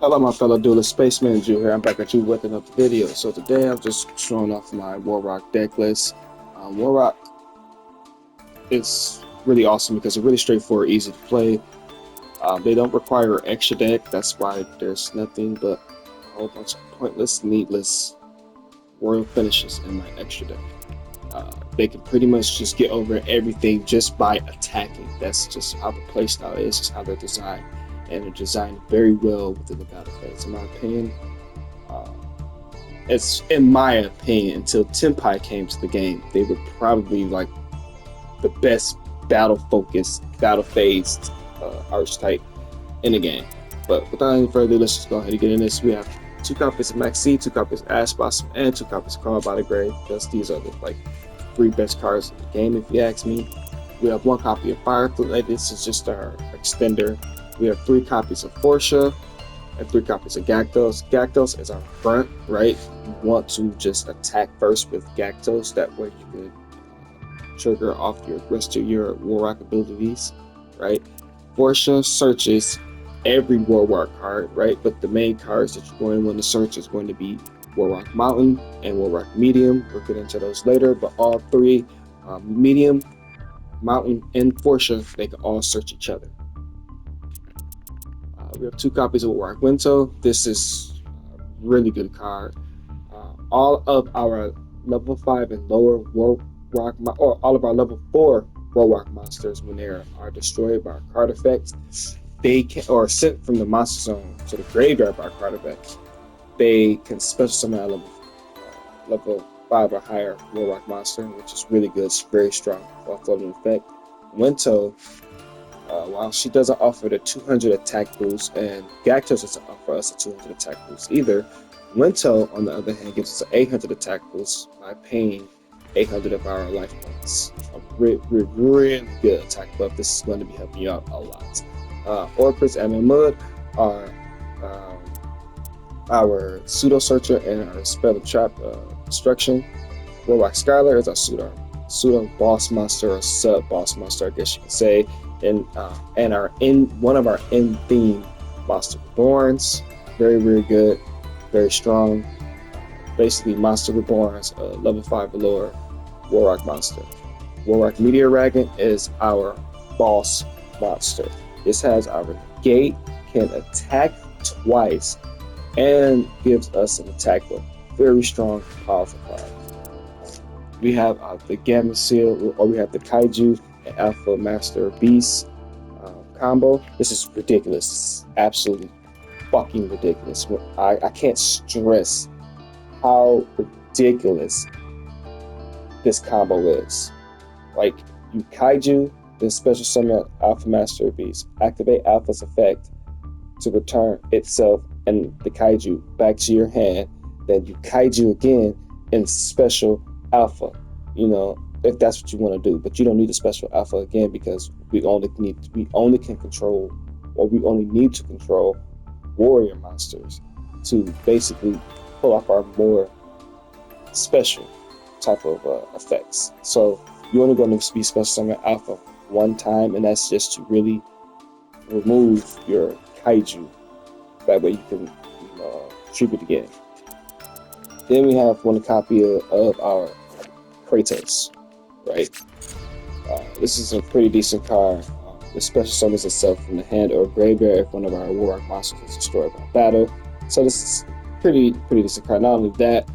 Hello, my fellow duelist spaceman Jew here. I'm back at you with another video. So today I'm just showing off my Rock Decklist. Rock is really awesome because it's really straightforward, easy to play. They don't require extra deck. That's why there's nothing but a whole bunch of pointless, needless royal finishes in my extra deck. They can pretty much just get over everything just by attacking. That's just how the playstyle is, just how they're designed. And they're designed very well within the battle phase. In my opinion, until Tenpai came to the game, they were probably like the best battle-focused, battle-phased archetype in the game. But without any further ado, let's just go ahead and get in this. We have 2 copies of Max C, 2 copies of Ash Blossom, and 2 copies of Karma by the Grave, because these are the 3 best cards in the game, if you ask me. We have 1 copy of Fire Flute. This is just our extender. We have 3 copies of Portia and 3 copies of Gactos. Gactos is our front, right? You want to just attack first with Gactos. That way you can trigger off the rest of your Warlock abilities, right? Portia searches every Warlock card, right? But the main cards that you're going to want to search is going to be Warlock Mountain and Warlock Medium. We'll get into those later, but all 3, Medium, Mountain, and Portia, they can all search each other. We have 2 copies of Warlock Winto. This is a really good card. All of our level 5 and lower all of our level 4 Warlock monsters, when they are destroyed by our card effects, they can, or sent from the monster zone to the graveyard by card effects, they can special summon a level 5 or higher Warlock monster, which is really good. It's very strong floating effect. Winto, while she doesn't offer the 200 attack boost, and Gactos doesn't offer us a 200 attack boost either, Winto, on the other hand, gives us an 800 attack boost by paying 800 of our life points. A really good attack buff. This is going to be helping you out a lot. Orpris and Mahmud are our pseudo searcher and our spell of trap destruction. Warlock Skylar is our pseudo boss monster or sub boss monster, I guess you could say. And one of our in theme monster reborns, very good, very strong. Basically, monster reborns, level 5 or lower Warlock monster. Warlock Meteor Dragon is our boss monster. This has our negate, can attack twice, and gives us an attack buff. Very strong, powerful card. We have the Gamma Seal, or we have the Kaiju and Alpha Master Beast combo. This is ridiculous. This is absolutely fucking ridiculous. I can't stress how ridiculous this combo is. Like, you Kaiju, then special summon Alpha Master Beast, activate Alpha's effect to return itself and the Kaiju back to your hand. Then you Kaiju again in special Alpha. You know, if that's what you want to do, but you don't need a special Alpha again, because we only need to control warrior monsters to basically pull off our more special type of effects. So you're only going to be special summon Alpha 1 time, and that's just to really remove your Kaiju. That way you can tribute again. Then we have 1 copy of our Kratos, right? This is a pretty decent card. The special summons itself from the hand or graveyard if one of our Warlock monsters is destroyed by battle. So this is pretty decent card. Not only that,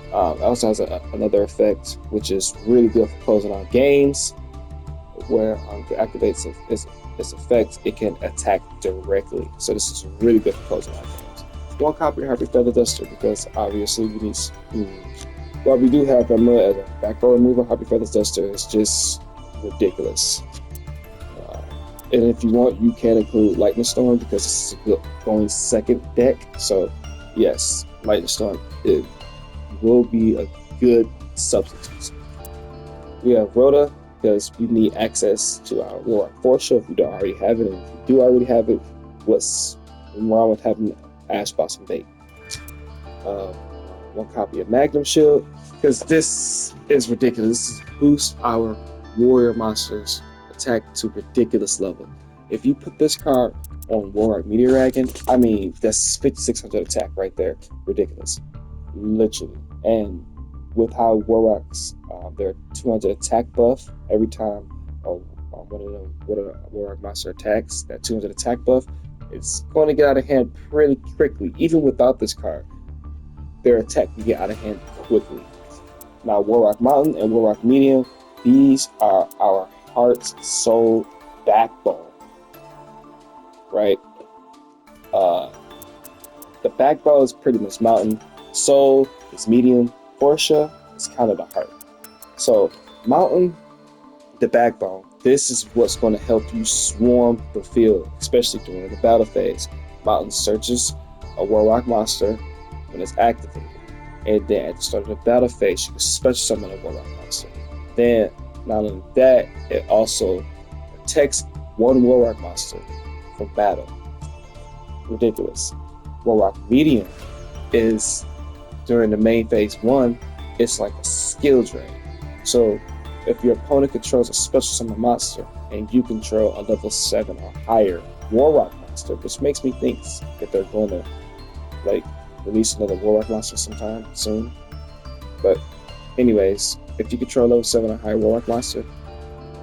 it also has another effect, which is really good for closing out games, where it activates its effect, it can attack directly. So this is really good for closing out games. 1 copy of Happy Feather Duster, because obviously we need. While we do have Mahmud as a back row remover, Happy Feather Duster is just ridiculous. And if you want, you can include Lightning Storm, because this is a going second deck. So yes, Lightning Storm, it will be a good substitute. We have Rhoda, because we need access to our Warlock Portia if we don't already have it. And if we do already have it, what's wrong with having Ash Blossom Bait? 1 copy of Magnum Shield, because this is ridiculous. This boosts our warrior monsters attack to ridiculous level. If you put this card on Warlock Meteor Dragon, I mean, that's 5600 attack right there. Ridiculous. Literally. And with how Warlocks, their 200 attack buff every time one of the Warlock monster attacks, that 200 attack buff, it's going to get out of hand pretty quickly. Even without this card, their attack can get out of hand quickly. Now, Warlock Mountain and Warlock Medium, these are our heart's soul backbone, right? The backbone is pretty much Mountain. Soul is medium. Portia is kind of the heart. So, Mountain, the backbone, this is what's going to help you swarm the field, especially during the battle phase. Mountain searches a Warlock monster when it's activated. And then at the start of the battle phase, you can special summon a Warlock monster. Then, not only that, it also protects one Warlock monster from battle. Ridiculous. Warlock Medium is, during the main phase 1, it's like a skill drain. So, if your opponent controls a special summon monster and you control a level 7 or higher Warlock monster, which makes me think that they're going to release another Warlock monster sometime soon. But anyways, if you control level 7 or higher Warlock monster,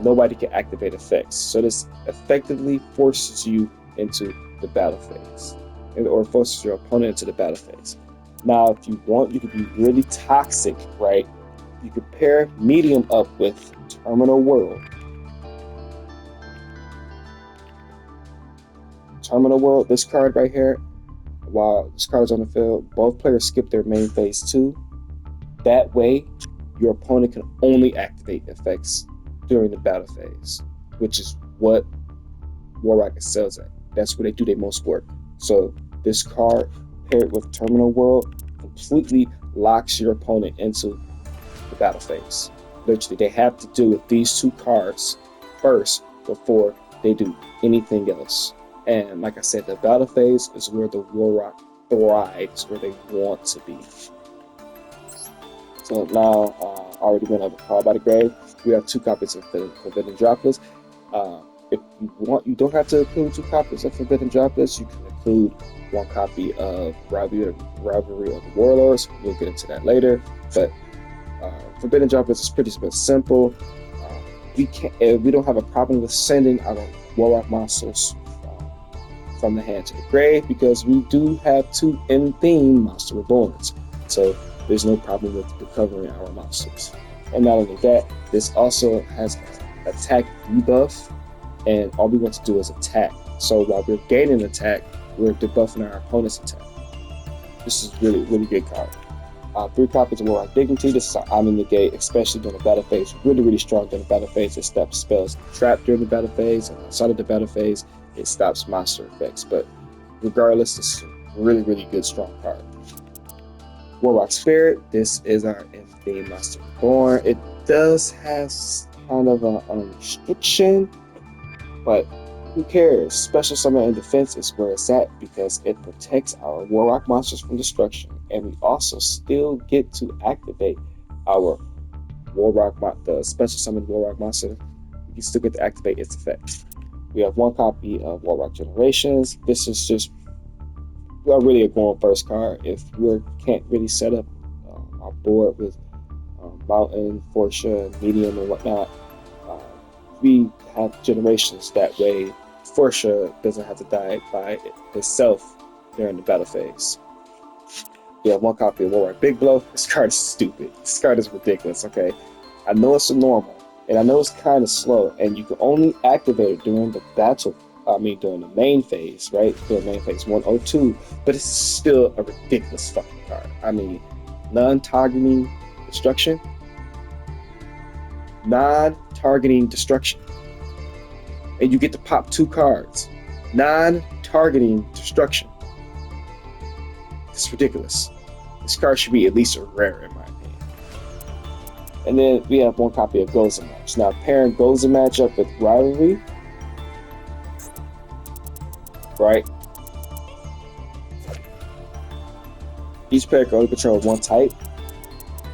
nobody can activate effects. So this effectively forces you into the battle phase, or forces your opponent into the battle phase. Now, if you want, you could be really toxic, right? You could pair Medium up with Terminal World. Terminal World, this card right here, while this card is on the field, both players skip their main phase 2. That way, your opponent can only activate effects during the battle phase, which is what Warlock excels at. That's where they do their most work. So this card, paired with Terminal World, completely locks your opponent into the battle phase. Literally, they have to deal with these two cards first before they do anything else. And like I said, the battle phase is where the Warlock thrives, where they want to be. So now, already went over Call by the Grave. We have 2 copies of Forbidden Droplets. If you want, you don't have to include 2 copies of Forbidden Droplets. You can include 1 copy of Rivalry of the Warlords. We'll get into that later. But Forbidden Droplets is pretty simple. We don't have a problem with sending our Warlock monsters from the hand to the grave, because we do have 2 in-theme Monster Reborns. So there's no problem with recovering our monsters. And not only that, this also has attack debuff, and all we want to do is attack. So while we're gaining attack, we're debuffing our opponent's attack. This is really, really good card. 3 copies of Warlock Dignity. This is our Omni Negate, especially during the battle phase. Really, really strong during the battle phase. It stops spells trapped during the battle phase, and outside of the battle phase, it stops monster effects. But regardless, this is a really, really good, strong card. Warlock Spirit. This is our in-theme Monster Reborn. It does have kind of a restriction, but who cares? Special Summon and Defense is where it's at, because it protects our Warlock monsters from destruction, and we also still get to activate our the Special Summon Warlock monster. We can still get to activate its effects. We have 1 copy of Warlock Generations. This is just really a going first card. If we can't really set up our board with Mountain, Portia, Medium, and whatnot, we have Generations. That way, Portia doesn't have to die by itself during the battle phase. We have 1 copy of Warlock Big Blow. This card is stupid. This card is ridiculous, okay? I know it's a normal, and I know it's kind of slow, and you can only activate it during the during the main phase, right? During main phase 1 or 2, but it's still a ridiculous fucking card. I mean, non-targeting destruction. Non-targeting destruction. And you get to pop 2 cards. Non-targeting destruction. It's ridiculous. This card should be at least a rare in my opinion. And then we have 1 copy of Gozen Match. Now, pairing Gozen Match up with Rivalry, right? Each player can only control 1 type,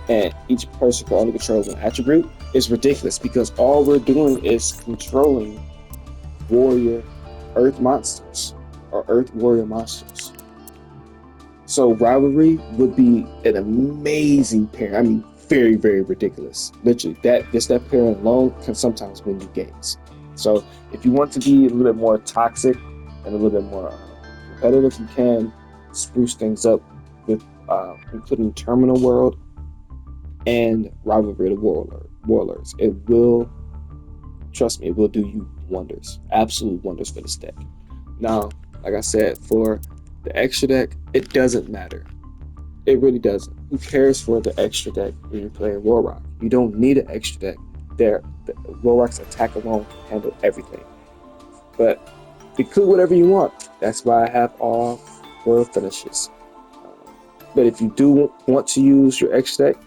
and each person can only control 1 attribute. It's ridiculous, because all we're doing is controlling warrior earth monsters. are Earth Warrior monsters. So Rivalry would be an amazing pair. I mean, very, very ridiculous. Literally, that pair alone can sometimes win you games. So if you want to be a little bit more toxic and a little bit more competitive, you can spruce things up with including Terminal World and Rivalry of the Warlords. It will, trust me, it will do you wonders, absolute wonders for this deck. Now, like I said, for the extra deck, it doesn't matter. It really doesn't. Who cares for the extra deck when you're playing Warrock? You don't need an extra deck. The Warrock's attack alone can handle everything. But include whatever you want. That's why I have all world finishes. But if you do want to use your extra deck,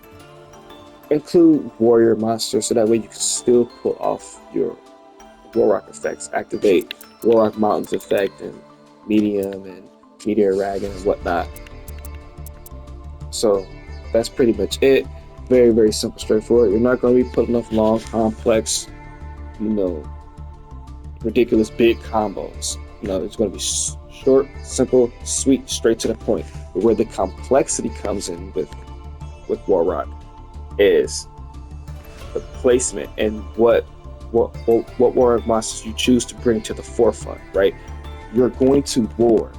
include warrior monsters so that way you can still pull off your Warrock effects. Activate Warrock Mountains effect and medium and meteor dragon and whatnot. So that's pretty much it. Very, very simple, straightforward. You're not going to be putting up long, complex, ridiculous big combos. It's going to be short, simple, sweet, straight to the point. But where the complexity comes in with Warrock is the placement and what Warrock monsters you choose to bring to the forefront, right? You're going to war.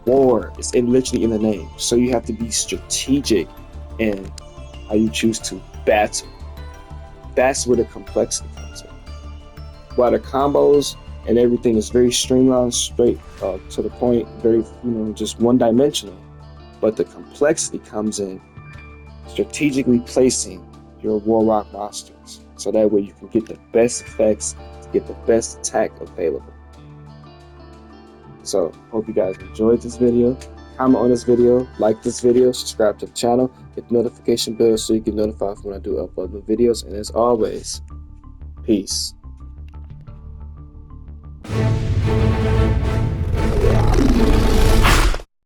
War is literally in the name. So you have to be strategic in how you choose to battle. That's where the complexity comes in. While the combos and everything is very streamlined, straight to the point, very, just one-dimensional. But the complexity comes in strategically placing your Warrock monsters. So that way you can get the best effects, get the best attack available. So, hope you guys enjoyed this video. Comment on this video, like this video, subscribe to the channel, hit the notification bell so you get notified when I do upload new videos. And as always, peace.